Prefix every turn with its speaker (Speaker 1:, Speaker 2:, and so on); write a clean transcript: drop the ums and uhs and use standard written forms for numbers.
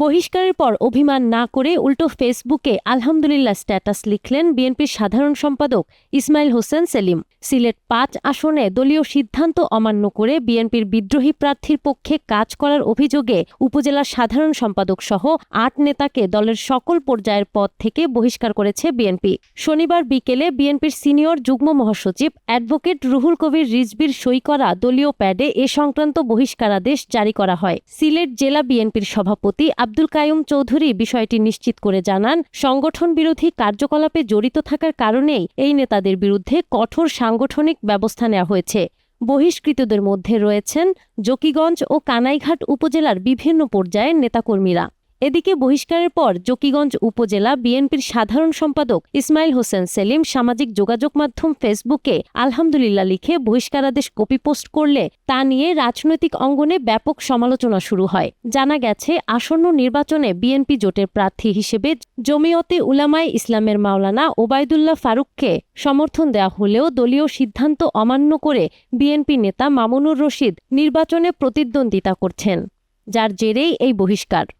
Speaker 1: বহিষ্কারের পর অভিমান না করে উল্টো ফেসবুকে আলহামদুলিল্লাহ স্ট্যাটাস লিখলেন বিএনপির সাধারণ সম্পাদক ইসমাইল হোসেন সেলিম। সিলেট-৫ আসনে দলীয় সিদ্ধান্ত অমান্য করে বিএনপির বিদ্রোহী প্রার্থীর পক্ষে কাজ করার অভিযোগে উপজেলার সাধারণ সম্পাদক সহ ৮ নেতাকে দলের সকল পর্যায়ের পদ থেকে বহিষ্কার করেছে বিএনপি। শনিবার বিকেলে বিএনপির সিনিয়র যুগ্ম মহাসচিব অ্যাডভোকেট রুহুল কবির রিজভীর সই করা দলীয় প্যাডে এ সংক্রান্ত বহিষ্কারাদেশ জারি করা হয়। সিলেট জেলা বিএনপির সভাপতি আব্দুল কাইয়ুম চৌধুরী বিষয়টি নিশ্চিত করে জানান, সংগঠন বিরোধী কার্যকলাপে জড়িত থাকার কারণেই এই নেতাদের বিরুদ্ধে কঠোর সাংগঠনিক ব্যবস্থা নেওয়া হয়েছে। বহিষ্কৃতদের মধ্যে রয়েছেন জকিগঞ্জ ও কানাইঘাট উপজেলার বিভিন্ন পর্যায়ের নেতাকর্মীরা। এদিকে বহিষ্কারের পর জকিগঞ্জ উপজেলা বিএনপির সাধারণ সম্পাদক ইসমাইল হোসেন সেলিম সামাজিক যোগাযোগ মাধ্যম ফেসবুকে আলহামদুলিল্লাহ লিখে বহিষ্কারাদেশ কপি পোস্ট করলে তা নিয়ে রাজনৈতিক অঙ্গনে ব্যাপক সমালোচনা শুরু হয়। জানা গেছে, আসন্ন নির্বাচনে বিএনপি জোটের প্রার্থী হিসেবে জমিয়তে উলামায়ে ইসলামের মাওলানা ওবায়দুল্লাহ ফারুককে সমর্থন দেওয়া হলেও দলীয় সিদ্ধান্ত অমান্য করে বিএনপি নেতা মামুনুর রশিদ নির্বাচনে প্রতিদ্বন্দ্বিতা করছেন, যার জেরেই এই বহিষ্কার।